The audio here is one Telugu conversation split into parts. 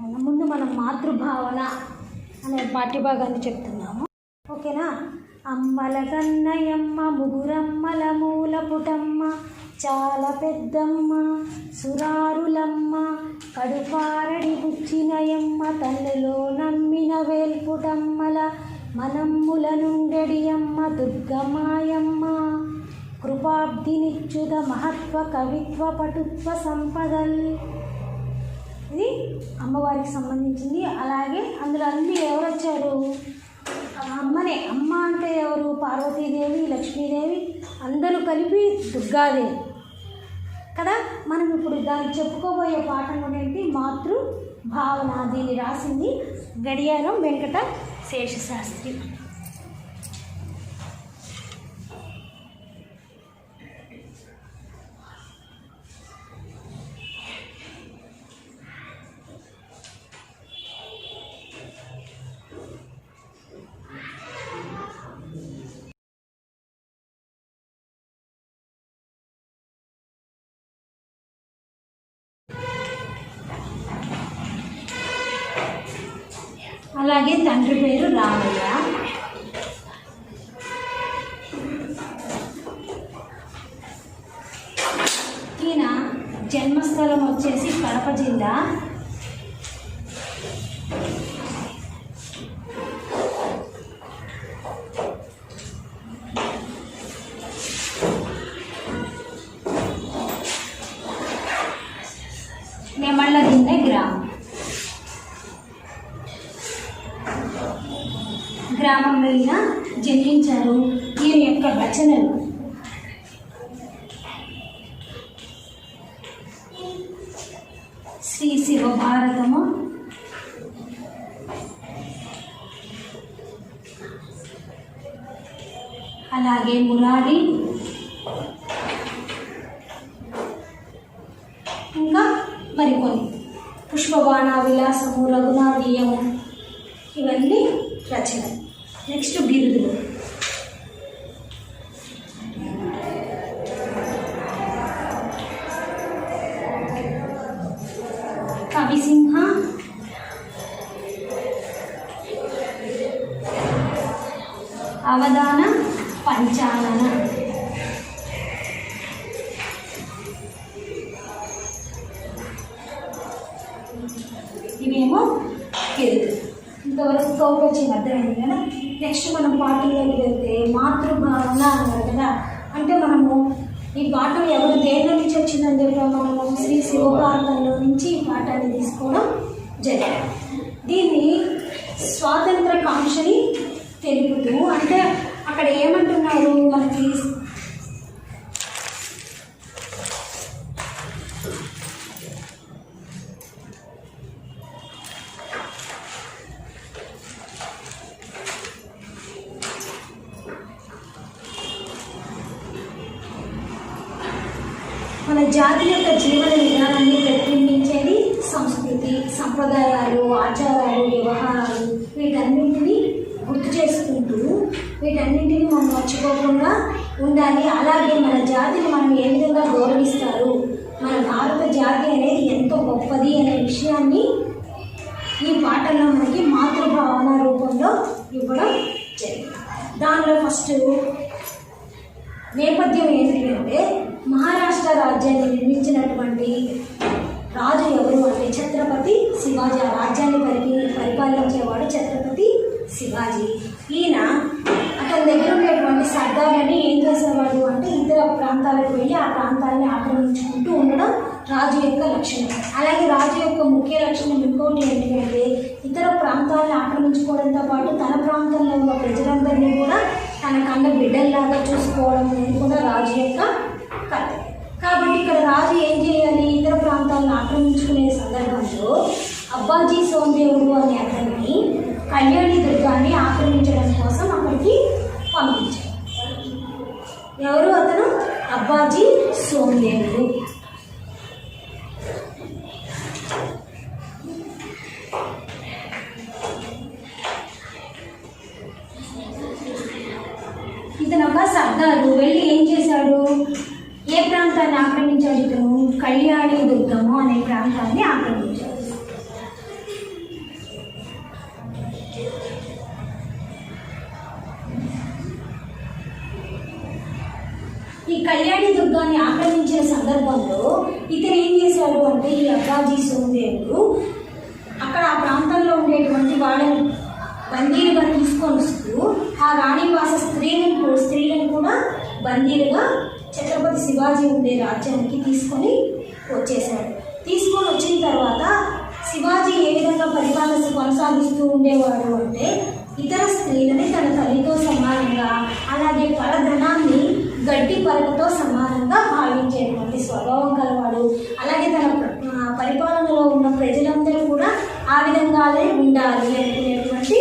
ముందు మనం మాతృభావన అనే పాఠ్యభాగాన్ని చెప్తున్నాము. ఓకేనా? అమ్మల కన్నయమ్మ ముగురమ్మల మూల పుటమ్మ చాలా పెద్దమ్మ సురారులమ్మ కడుపారడి బుచ్చినయమ్మ తల్లిలో నమ్మిన వేల్పుటమ్మల మనమ్ముల నుండెడి అమ్మ దుర్గమాయమ్మ కృపాబ్దినిచ్చుద మహత్వ కవిత్వ పటుత్వ సంపదల్. ఇది అమ్మవారికి సంబంధించింది. అలాగే అందులో అన్నీ ఎవరు వచ్చారు? అమ్మనే. అమ్మ అంటే ఎవరు? పార్వతీదేవి, లక్ష్మీదేవి అందరూ కలిపి దుర్గాదేవి కదా. మనం ఇప్పుడు దాన్ని చెప్పుకోబోయే పాఠం ఏంటి? మాతృభావన. దీన్ని రాసింది గడియారం వెంకట శేషశాస్త్రి. అలాగే తండ్రి పేరు రామయ్య. ఈయన జన్మస్థలం వచ్చేసి కడప జిల్లా. నెమళ్ళదిన్నె గ్రామంలో ఈయన జన్మించారు. ఈయన యొక్క రచనలు శ్రీ శివభారతము, అలాగే మురారి, ఇంకా మరికొన్ని పుష్పబాణ విలాసము, రఘునాథీయము, ఇవన్నీ రచనలు. నెక్స్ట్ బిరుదులు. కవిసింహ, అవధాన పంచానన, ఇవేమో బిరుదులు. ఇంతవరకు తోపొచ్చింది, అర్థమైంది కదా. నెక్స్ట్ మనం పాఠంలోకి వెళ్తే మాతృభావన అన్నారు కదా. అంటే మనము ఈ పాఠం ఎవరు దేని నుంచి వచ్చిందని చెప్పి మనము శ్రీ శివభారతంలో నుంచి ఈ పాఠాన్ని తీసుకోవడం జరిగింది. దీన్ని స్వాతంత్ర కాంక్షని తెలుపుతూ, అంటే అక్కడ ఏమంటున్నారు మనకి, మన జాతి యొక్క జీవన విధానాన్ని ప్రతిబింబించేది సంస్కృతి, సంప్రదాయాలు, ఆచారాలు, వ్యవహారాలు. వీటన్నింటినీ గుర్తు చేసుకుంటూ వీటన్నింటినీ మనం మర్చిపోకుండా ఉండాలి. అలాగే మన జాతిని మనం ఏ విధంగా గౌరవిస్తారు, మన భారత జాతి అనేది ఎంతో గొప్పది అనే విషయాన్ని ఈ పాఠంలో మనకి మాతృభావన రూపంలో ఇవ్వడం జరిగింది. దానిలో ఫస్ట్ నేపథ్యం ఏంటి అంటే, మహారాష్ట్ర రాజ్యాన్ని నిర్మించినటువంటి రాజు ఎవరు అంటే ఛత్రపతి శివాజీ. ఆ రాజ్యాన్ని పరిపాలించేవాడు ఛత్రపతి శివాజీ. ఈయన అతని దగ్గర ఉండేటువంటి సర్దార్లని ఏం చేసేవాడు అంటే, ఇతర ప్రాంతాలకు వెళ్ళి ఆ ప్రాంతాలని ఆక్రమించుకుంటూ ఉండడం రాజు యొక్క లక్షణం. అలాగే రాజు యొక్క ముఖ్య లక్షణం ఇంకోటి ఏంటంటే, ఇతర ప్రాంతాలను ఆక్రమించుకోవడంతో పాటు తన ప్రాంతంలో ఉన్న ప్రజలందరినీ కూడా తన కన్న బిడ్డల్లాగా చూసుకోవడం అనేది కూడా రాజు యొక్క కథ. కాబట్టి ఇక్కడ రాజు ఏం చేయాలి, ఇతర ప్రాంతాలను ఆక్రమించుకునే సందర్భంలో అబ్బాజీ సోమదేవుడు అనే అతన్ని కళ్యాణి దుర్గాన్ని ఆక్రమించడం కోసం అక్కడికి పంపించారు. ఎవరు అతను? అబ్బాజీ సోమదేవుడు. ఇతను ఒక సర్దారు. వెళ్ళి ఏం చేశాడు, ఏ ప్రాంతాన్ని ఆక్రమించాడు ఇతను? కళ్యాణి దుర్గము అనే ప్రాంతాన్ని ఆక్రమించాడు. ఈ కళ్యాణి దుర్గాన్ని ఆక్రమించిన సందర్భంలో ఇతను ఏం చేశాడు అంటే ఈ అప్పాజీ సోమదేవుడు అక్కడ ఆ ప్రాంతంలో ఉండేటువంటి వాళ్ళని బందీలుగా తీసుకొని వస్తూ ఆ రాణివాస స్త్రీలను కూడా బందీలుగా ఛత్రపతి శివాజీ ఉండే రాజ్యానికి తీసుకొని వచ్చేసాడు. తీసుకొని వచ్చిన తర్వాత శివాజీ ఏ విధంగా పరిపాలన కొనసాగిస్తూ ఉండేవాడు అంటే ఇతర స్త్రీలని తన తల్లితో సమానంగా, అలాగే పరధనాన్ని గడ్డి పరకతో సమానంగా భావించేటువంటి స్వభావం కలవాడు. అలాగే తన పరిపాలనలో ఉన్న ప్రజలందరూ కూడా ఆ విధంగానే ఉండాలి అనుకునేటువంటి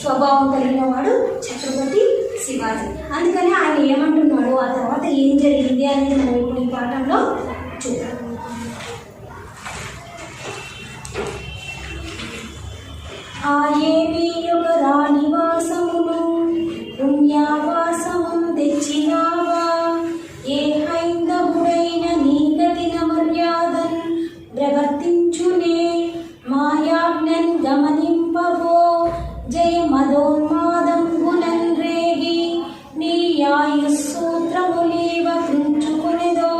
స్వభావం కలిగిన వాడు ఛత్రపతి శివాజీ. అందుకని ఆయన ఏమంటున్నాడు, ఆ తర్వాత ఏం జరిగింది అనేది మనం ఇప్పుడు ఈ పాఠంలో చూద్దాం. ఆ ఏమి ఒక రాణివాసమును పుణ్యవాసమును తెచ్చినావా, ఏ హైందవుడైన నీ గతిన మర్యాదన్ ప్రవర్తించునే, మాయాజ్ఞన్ గమనింపవో జయ మదోన్మాదం గుణన్ రేగి, నీ ఆయుస్సూత్రములేవ కృంచుకునేదో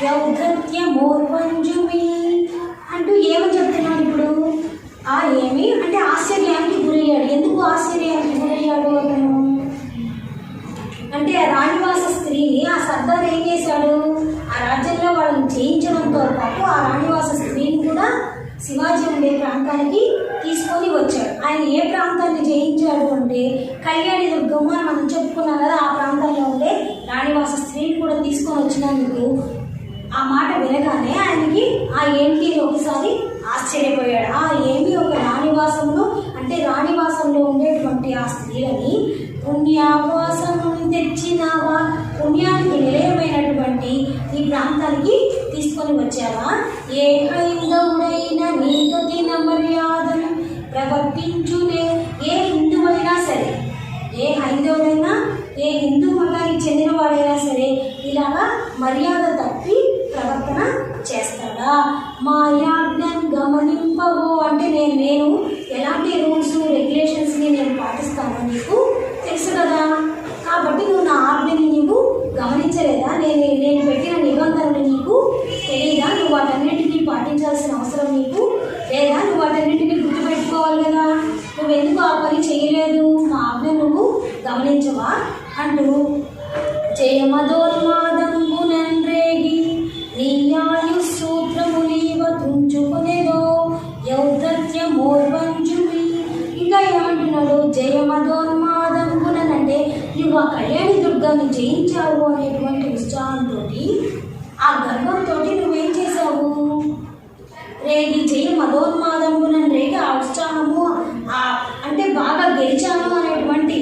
యౌధత్యమోర్వంజుమి అంటూ ఏమని చెప్తున్నాడు ఇప్పుడు. ఆ ఏమి అంటే ఆశ్చర్యానికి గురయ్యాడు. ఎందుకు ఆశ్చర్యానికి గురయ్యాడు అతను అంటే ఆ రాణివాస స్త్రీని ఆ సర్దార్ ఏం చేశాడు, ఆ రాజ్యంలో వాళ్ళని జయించడంతో పాటు ఆ రాణివాస స్త్రీని కూడా శివాజీ ఉండే ప్రాంతానికి తీసుకొని వచ్చాడు. ఆయన ఏ ప్రాంతాన్ని జయించాడు అంటే కళ్యాణి దుర్గమ్మ అని మనం చెప్పుకున్నాం కదా, ఆ ప్రాంతంలో ఉండే రాణివాస స్త్రీని కూడా తీసుకొని వచ్చినందుకు ఆ మాట వినగానే ఆయనకి ఆ ఏంటి ఒకసారి ఆశ్చర్యపోయాడు. ఆ ఏమి ఒక రాణివాసంలో అంటే రాణివాసంలో ఉండేటువంటి ఆ స్త్రీలని పుణ్యవాసము తెచ్చినావా, పుణ్యానికి నిలయమైనటువంటి ఈ ప్రాంతానికి తీసుకొని వచ్చావా, ఏ హైందవుడైన నీకతిన మర్యాదను ప్రవర్తించునే, ఏ హిందువైనా సరే, ఏ హైందవుడైనా ఏ హిందూ మతానికి చెందినవాడైనా సరే ఇలాగా మర్యాద తప్పి ప్రవర్తన చేస్తాడా. మాయాజ్ఞన్ గమనింపవో అంటే నేను ఎలాంటి రూల్స్ రెగ్యులేషన్స్ని నేను పాటిస్తానో నీకు తెలుసు కదా, కాబట్టి నువ్వు నా ఆజ్ఞని నీవు గమనించలేదా, నేను పెట్టిన నిబంధనలు నీకు తెలియదా, నువ్వు వాటన్నింటినీ పాటించాల్సిన అవసరం నీకు లేదా, నువ్వు వాటన్నింటినీ గుర్తుపెట్టుకోవాలి కదా, నువ్వెందుకు ఆ పని చేయలేదు, నా ఆజ్ఞ నువ్వు గమనించవా అంటూ జయమదోన్మాదంబునన్ రేగి నీయాయుసూత్రములీవ తుంచుకునేదో యౌధత్యమోర్వంజుమి. ఇంకా ఏమంటున్నాడు, జయమదోన్మాదంబునన్ అంటే నువ్వు ఆ కళ్యాణి దుర్గాన్ని జయించావు అనేటువంటి ఉత్సాహంతో ఆ గర్వంతో నువ్వేం చేశావు, రేగి జయ మదోన్మాదంబునన్ రేగి ఆ ఉత్సాహము అంటే బాగా గెలిచాను అనేటువంటి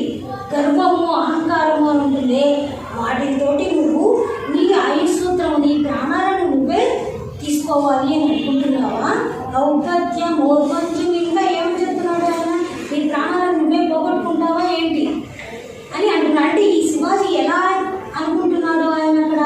గర్వము అహంకారము అని ఉంటుంది, వాటితోటి నువ్వు నీ ఆయుసూత్రము నీ ప్రాణాలను నువ్వే తీసుకోవాలి అని అనుకుంటున్నావా. ఔద్ధత్యం ఓర్వంజం ఇంకా ఏమని చెప్తున్నాడు ఆయన, నీ ప్రాణాలను నువ్వే పోగొట్టుకుంటావా ఏంటి అని అంటున్నాడు. అంటే ఈ శివాజీ ఎలా అనుకుంటున్నాడు, ఆయన అక్కడ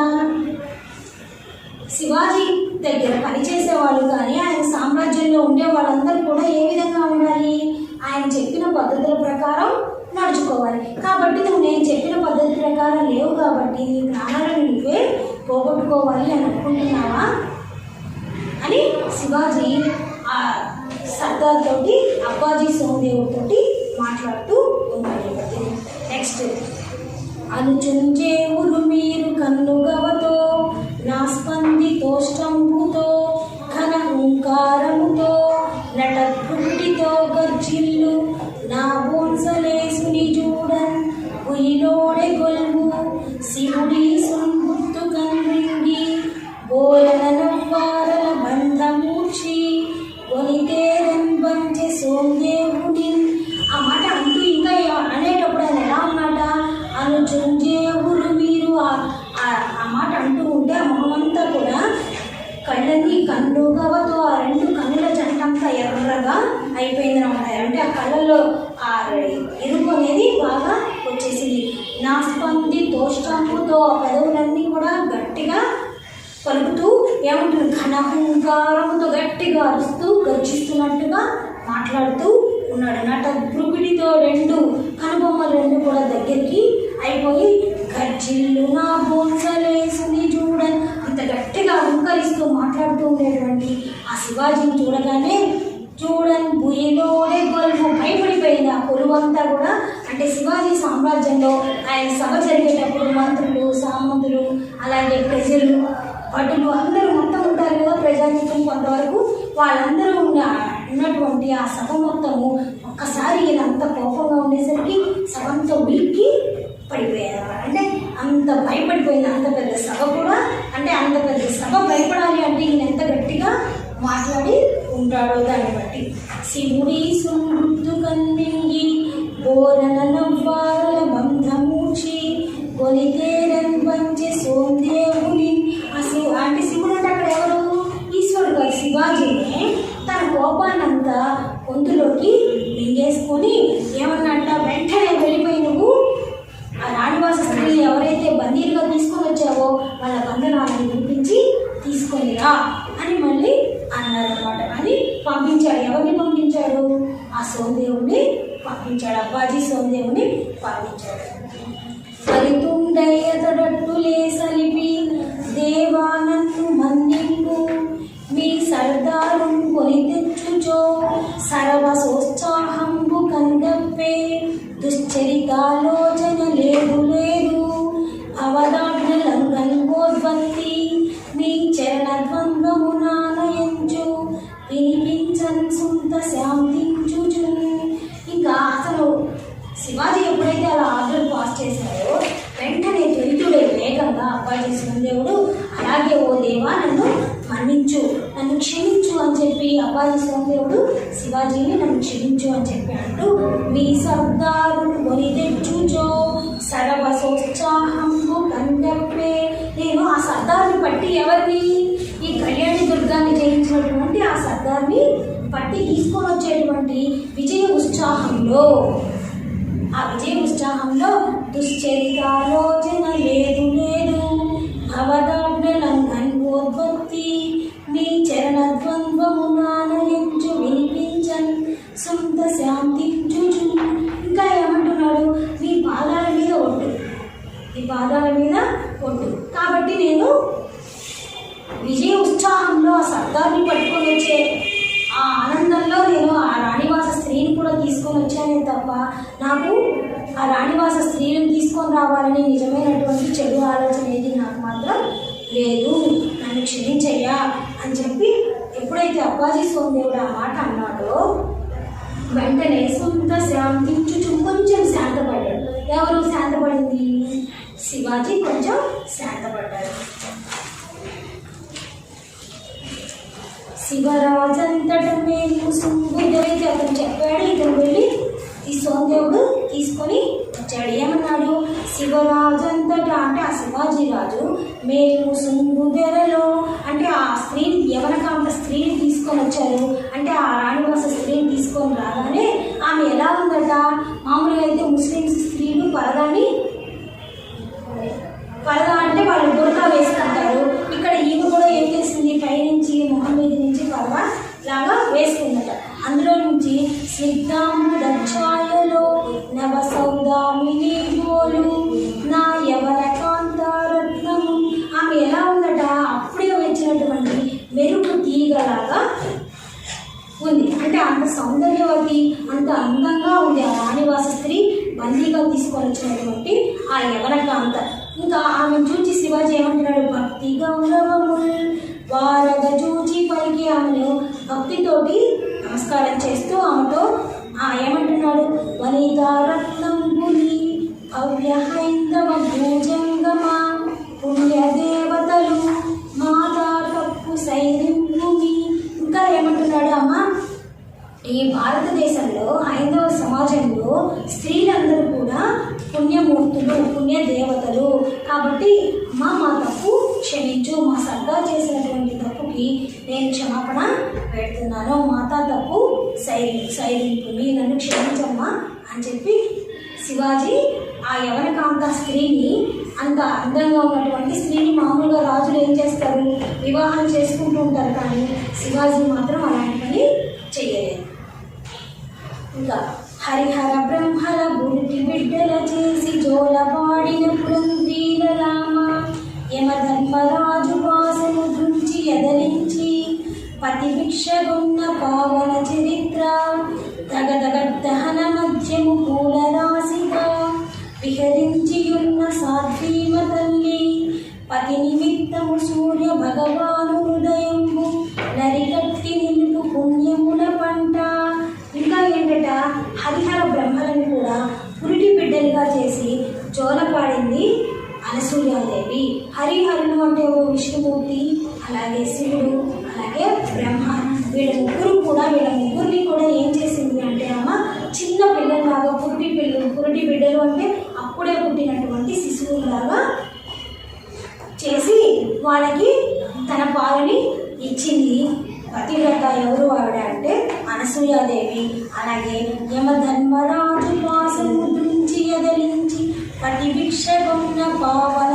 శివాజీ దగ్గర పనిచేసేవాళ్ళు కానీ ఆయన సామ్రాజ్యంలో ఉండే వాళ్ళందరూ కూడా ఏ విధంగా ఉండాలి, ఆయన చెప్పిన పద్ధతుల ప్రకారం నడుచుకోవాలి. కాబట్టి నువ్వు నేను చెప్పిన పద్ధతి ప్రకారం లేవు కాబట్టి నీ ప్రాణాలను నువ్వే పోగొట్టుకోవాలి అని అనుకుంటున్నావా అని శివాజీ ఆ సర్దార్ తోటి అప్పాజీ సోమదేవుడితోటి మాట్లాడుతూ ఉన్నాడు. నెక్స్ట్ అనుచుంజేవులు మీరు కన్నుగవతో నా స్పందితోష్టంబుతో ఘన హుంకారముతో నటభృటితో గర్జిల్లు నా బోన్సలేసుని చూడన్ ఉయిలోడే గొల్వు శివుడి సున్బుత్తు కన్రింగి బోలన నవ్వారల బంధమూర్చి కొనితేరన్ బంచె సోమదేవుని. ఆ మాట అంటూ ఇంకా అనేటప్పుడు ఆయన ఎలా ఉన్నట, అనుచుంజేవులు మీరు ఆ మాట అంటూ ఉంటే ఆ మొహమంతా కూడా కళ్ళని కన్నుగవతో ఆ రెండు కన్నుల జంటంతా ఎర్రగా అయిపోయింది అనమాట. అంటే ఆ కళ్ళల్లో ఆ ఎరుపు అనేది బాగా వచ్చేసింది. నా స్పంది తోష్టంపుతో ఆ పెదవులన్నీ కూడా గట్టిగా పలుకుతూ ఏమంటుంది, ఘనహంకారముతో గట్టిగా అరుస్తూ గర్జిస్తున్నట్టుగా మాట్లాడుతూ ఉన్నాడు. నట భృకుడితో రెండు కనుబొమ్మలు రెండు కూడా దగ్గరికి అయిపోయి గర్జిల్లు నా శివాజీని చూడగానే చూడని బురిలోనే కొలువు భయపడిపోయింది. ఆ కొలువు అంతా కూడా అంటే శివాజీ సామ్రాజ్యంలో ఆయన సభ జరిగేటప్పుడు మంత్రులు, సామంతులు, అలాగే ప్రజలు, భటులు అందరూ మొత్తం ఉంటారు కదా, ప్రజానీకం కొంతవరకు వాళ్ళందరూ ఉన్నటువంటి ఆ సభ మొత్తము ఒక్కసారి ఈయనంత కోపంగా ఉండేసరికి సభంతో ఉలిక్కి పడిపోయారు. అంటే అంత భయపడిపోయింది. అంత పెద్ద సభ కూడా అంటే అంత పెద్ద సభ భయపడాలి అంటే ఈయన ఎంత గట్టిగా మాట్లాడి ఉంటాడో దాన్ని బట్టి. శివుడి సుమృత్తు కన్నింగి బోరన నవ్వారల బంధమూచి కొలితేరన్ పంచె సోందేవుని. అంటే శివుడు అంటే అక్కడ ఎవరు? ఈశ్వరుడు కాదు, శివాజీనే తన కోపాన్నంతా గొంతులోకి మింగేసుకొని ఏమన్నట్ట, వెంటనే వెళ్ళిపోయి నువ్వు ఆ రాణివాస స్త్రీని ఎవరైతే బందీలుగా తీసుకొని వచ్చావో వాళ్ళ బంధనాలను వినిపించి తీసుకొనిరా అని మళ్ళీ అన్నారన్నమాట. అని పంపించాడు. ఎవరిని పంపించాడు? ఆ సోమదేవుని పంపించాడు. అబ్బాజీ సోమదేవుని పంపించాడు. ఫలితుండయ్యతడట్టులే సలిపి దేవా నన్ను మన్నింపు మీ సర్దారు కొని తెచ్చుచో సర్వసోత్సాహంబు కందప్పే దుశ్చరితాలోచన లేదు లేదు అవదాజ్ఞలంగన్వోద్వత్తి మీ చరణద్వంద్వము నానయంచు వినిపించన్ సుంత శాంతించుచు. ఇంకా అసలు శివాజీ ఎప్పుడైతే అలా ఆర్డర్ పాస్ చేశారో వెంటనే త్వరితుడే వేగంగా అబ్బాజీ సోమదేవుడు అలాగే ఓ దేవా నన్ను మన్నించు, నన్ను క్షమించు అని చెప్పి అబ్బాజీ సోమదేవుడు శివాజీని నన్ను క్షమించు అని చెప్పి అంటూ మీ సర్దారు కొని తెచ్చుచో సర్వసోత్సాహంబు కందప్పే. నేను ఆ సర్దార్ని పట్టి ఎవరిని? ఈ కళ్యాణి దుర్గాన్ని జయించినటువంటి ఆ సర్దార్ని పట్టి తీసుకొని వచ్చేటువంటి విజయ ఉత్సాహంలో ఆ విజయ ఉత్సాహంలో దుశ్చరితాలోచన లేదు లేదు భవదాజ్ఞలంగన్వోద్వత్తి మీ చరణద్వంద్వము నానయంచు వినిపించన్ సుంత శాంతించుచు. ఇంకా ఏమంటున్నాడు? మీ పాదాల మీద ఒట్టు, ఈ పాదాల మీద ఒట్టు. కాబట్టి నేను విజయ ఉత్సాహంలో ఆ సర్దార్ని పట్టుకొని వచ్చే ఆ ఆనందంలో నేను ఆ రాణివాస స్త్రీని కూడా తీసుకొని వచ్చానే తప్ప నాకు ఆ రాణివాస స్త్రీని తీసుకొని రావాలని నిజమైనటువంటి చెడు ఆలోచన ఏది నాకు మాత్రం లేదు, నన్ను క్షమించయ్యా అని చెప్పి ఎప్పుడైతే అబ్బాజీ సోమదేవుడు ఆ మాట అన్నాడో వెంటనే సొంత శాంతించుచు కొంచెం శాంతపడ్డాడు. ఎవరు శాంతపడింది? శివాజీ కొంచెం శాంతపడ్డాడు. శివరాజంతట మేము సుంగుడైతే అతను చెప్పాడు. ఇతను వెళ్ళి ఈ సోమదేవుడు తీసుకొని వచ్చాడు. ఏమన్నాడు? శివరాజంతట అంటే ఆ శివాజీ రాజు మేము సుంగుదెరలో అంటే ఆ స్త్రీని యవనకాంత స్త్రీని తీసుకొని వచ్చారు. అంటే ఆ రాణివాస స్త్రీని తీసుకొని రాగానే ఆమె ఎలా ఉందట? మామూలుగా అయితే ముస్లిమ్స్ స్త్రీలు పరదా అంటే వాళ్ళు బురకా వేసుకుంటారు. ఇక్కడ ఈమె కూడా ఏం చేసింది? పైనుంచి మొహం మీద నుంచి పరదా లాగా వేసుకుందట. అందులో నుంచి సిద్ధాంబుదఛాయలో నవ సౌదామిని బోలు నా యవన కాంతారత్నము. ఆమె ఎలా ఉందట? అప్పుడే వచ్చినటువంటి మెరుపు తీగలాగా ఉంది. అంటే అంత సౌందర్యవతి, అంత అందంగా ఉంది ఆ రాణివాస స్త్రీ బందీగా తీసుకొని వచ్చినటువంటి ఆ యవన కాంత. ఇంకా ఆమెను చూచి శివాజీ ఏమంటున్నాడు? భక్తి గౌరవము వారగ చూచి పలికి ఆమెను భక్తితోటి నమస్కారం చేస్తూ ఆమెతో ఏమంటున్నాడు? వనితారత్నంబుని భవ్య హైందవ భూజంగమ పుణ్యదేవతలు మాతా తప్పు సైనింపుని. ఇంకా ఏమంటున్నాడు? అమ్మ, ఈ భారతదేశంలో హైందవ సమాజంలో స్త్రీలందరూ కూడా పుణ్యమూర్తులు, పుణ్యదేవతలు. కాబట్టి మా తప్పు క్షమించు, మా సర్దార్ చేసినటువంటి తప్పుకి నేను క్షమాపణ పెడుతున్నాను, మాతా తప్పు సైరింపుని, నన్ను క్షమించమ్మా అని చెప్పి శివాజీ ఆ యవనకాంత స్త్రీని, అంత అందంగా ఉన్నటువంటి స్త్రీని మామూలుగా రాజులు ఏం చేస్తారు? వివాహం చేసుకుంటూ ఉంటారు. కానీ శివాజీ మాత్రం అలాంటి పని చెయ్యలేదు. ఇంకా హరిహర బ్రహ్మల గురికి బిడ్డల చేసి జోలపాడిన పురంధీర రామ యమధర్మరాజు వాసము దృంచి ఎదలించి పతి భిక్షగున్న పావన చరిత్ర తగదగ దహన మధ్యము పూల రాశిగా విహరించియున్న సాధ్వీమ తల్లి పతి నిమిత్తము సూర్య భగవాను హృదయంబు నరికట్టి నిలుపు పుణ్యముల పంట. ఇంకా ఏంటట, హరిహర బ్రహ్మలను కూడా పురిటి బిడ్డలుగా చేసి జోలపాడింది అనసూయాదేవి. హరిహరులు అంటే విష్ణుమూర్తి, అలాగే శివుడు, అలాగే బ్రహ్మ, వీళ్ళ ముగ్గురిని కూడా ఏం చేసింది అంటే ఆమె చిన్న పిల్లలాగా పురిటి బిడ్డలు అంటే అప్పుడే పుట్టినటువంటి శిశువులాగా చేసి వాళ్ళకి తన పాలని ఇచ్చింది. పతివ్రత ఎవరు ఆవిడ అంటే అనసూయాదేవి. అలాగే యమధర్మరాజు పాసము దృంచి ఎదలించి పటి భిక్షకున్న పావన